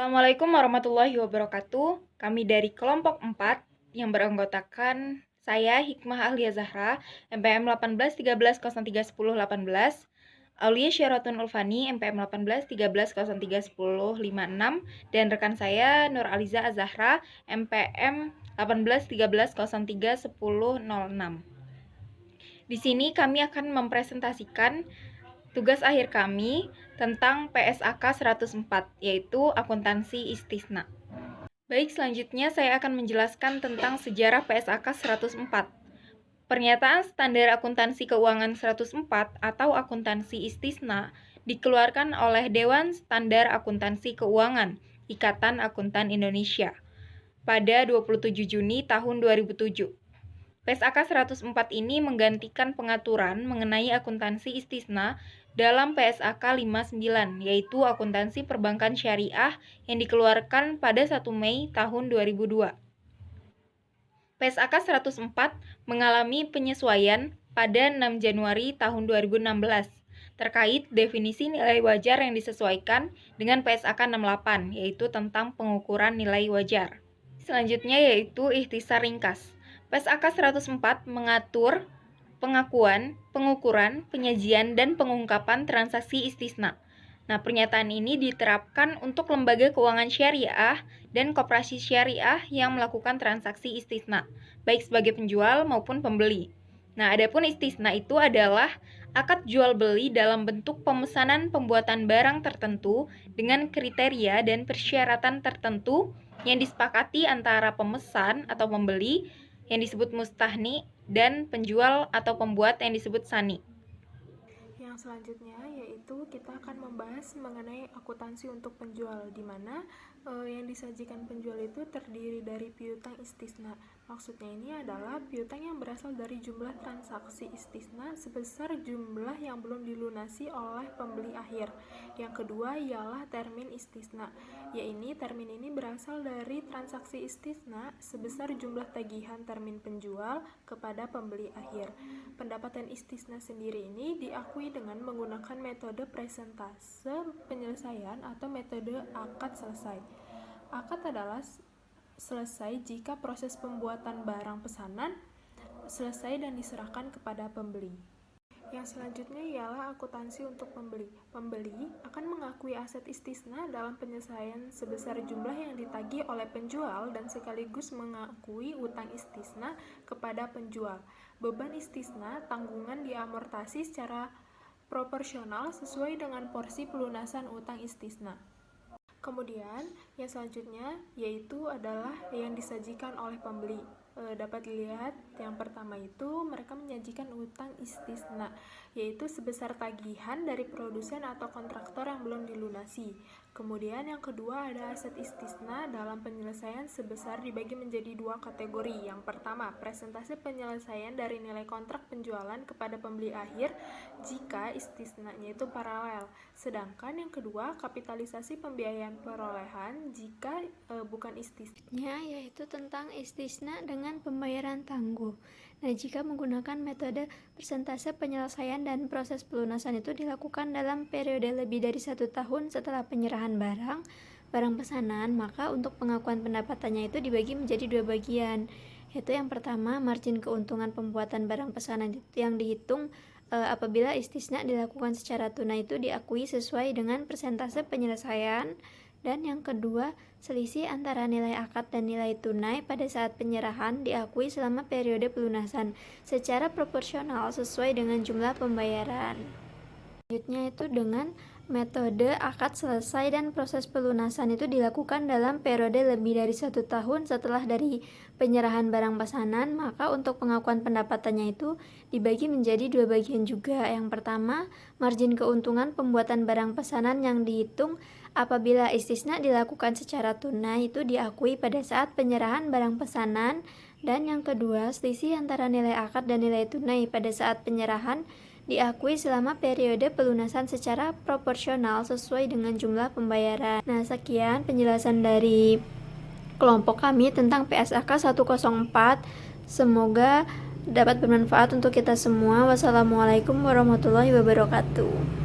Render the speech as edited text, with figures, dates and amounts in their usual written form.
Assalamualaikum warahmatullahi wabarakatuh. Kami dari kelompok 4 yang beranggotakan saya Hikmah Ahlia Zahra, MPM 1813031018, Aulia Syaratun Ulfani, MPM 1813031056, dan rekan saya Nur Aliza Azahra, MPM 1813031006. Di sini kami akan mempresentasikan tugas akhir kami tentang PSAK 104, yaitu akuntansi istisna. Baik, selanjutnya saya akan menjelaskan tentang sejarah PSAK 104. Pernyataan Standar Akuntansi Keuangan 104 atau akuntansi istisna dikeluarkan oleh Dewan Standar Akuntansi Keuangan, Ikatan Akuntan Indonesia, pada 27 Juni tahun 2007. PSAK 104 ini menggantikan pengaturan mengenai akuntansi istisna dalam PSAK 59, yaitu akuntansi perbankan syariah yang dikeluarkan pada 1 Mei tahun 2002. PSAK 104 mengalami penyesuaian pada 6 Januari tahun 2016 terkait definisi nilai wajar yang disesuaikan dengan PSAK 68, yaitu tentang pengukuran nilai wajar. Selanjutnya yaitu ikhtisar ringkas. PSAK 104 mengatur pengakuan, pengukuran, penyajian, dan pengungkapan transaksi istisna. Nah, pernyataan ini diterapkan untuk lembaga keuangan syariah dan koperasi syariah yang melakukan transaksi istisna, baik sebagai penjual maupun pembeli. Nah, adapun istisna itu adalah akad jual beli dalam bentuk pemesanan pembuatan barang tertentu dengan kriteria dan persyaratan tertentu yang disepakati antara pemesan atau pembeli yang disebut mustahni dan penjual atau pembuat yang disebut sani. Yang selanjutnya yaitu kita akan membahas mengenai akuntansi untuk penjual, di mana yang disajikan penjual itu terdiri dari piutang istisna. Maksudnya ini adalah piutang yang berasal dari jumlah transaksi istisna sebesar jumlah yang belum dilunasi oleh pembeli akhir. Yang kedua ialah termin istisna, yaitu termin ini berasal dari transaksi istisna sebesar jumlah tagihan termin penjual kepada pembeli akhir. Pendapatan istisna sendiri ini diakui dengan menggunakan metode presentase penyelesaian atau metode akad selesai. Akad adalah selesai jika proses pembuatan barang pesanan selesai dan diserahkan kepada pembeli. Yang selanjutnya ialah akuntansi untuk pembeli. Pembeli akan mengakui aset istisna dalam penyelesaian sebesar jumlah yang ditagih oleh penjual dan sekaligus mengakui utang istisna kepada penjual. Beban istisna tanggungan diamortasi secara proporsional sesuai dengan porsi pelunasan utang istisna. Kemudian yang selanjutnya yaitu adalah yang disajikan oleh pembeli. Dapat dilihat yang pertama itu mereka menyajikan utang istisna, yaitu sebesar tagihan dari produsen atau kontraktor yang belum dilunasi. Kemudian yang kedua ada aset istisna dalam penyelesaian sebesar dibagi menjadi dua kategori. Yang pertama, presentase penyelesaian dari nilai kontrak penjualan kepada pembeli akhir jika istisnanya itu paralel. Sedangkan yang kedua, kapitalisasi pembiayaan perolehan jika bukan istisna, yaitu tentang istisna dengan pembayaran tangguh. Nah, jika menggunakan metode persentase penyelesaian dan proses pelunasan itu dilakukan dalam periode lebih dari 1 tahun setelah penyerahan barang pesanan, maka untuk pengakuan pendapatannya itu dibagi menjadi dua bagian, yaitu yang pertama, margin keuntungan pembuatan barang pesanan yang dihitung apabila istisna dilakukan secara tunai itu diakui sesuai dengan persentase penyelesaian. Dan yang kedua, selisih antara nilai akad dan nilai tunai pada saat penyerahan diakui selama periode pelunasan secara proporsional sesuai dengan jumlah pembayaran. Selanjutnya itu dengan metode akad selesai dan proses pelunasan itu dilakukan dalam periode lebih dari 1 tahun setelah dari penyerahan barang pesanan, maka untuk pengakuan pendapatannya itu dibagi menjadi dua bagian juga. Yang pertama, margin keuntungan pembuatan barang pesanan yang dihitung apabila istisna dilakukan secara tunai itu diakui pada saat penyerahan barang pesanan. Dan yang kedua, selisih antara nilai akad dan nilai tunai pada saat penyerahan diakui selama periode pelunasan secara proporsional sesuai dengan jumlah pembayaran. Nah, sekian penjelasan dari kelompok kami tentang PSAK 104. Semoga dapat bermanfaat untuk kita semua. Wassalamualaikum warahmatullahi wabarakatuh.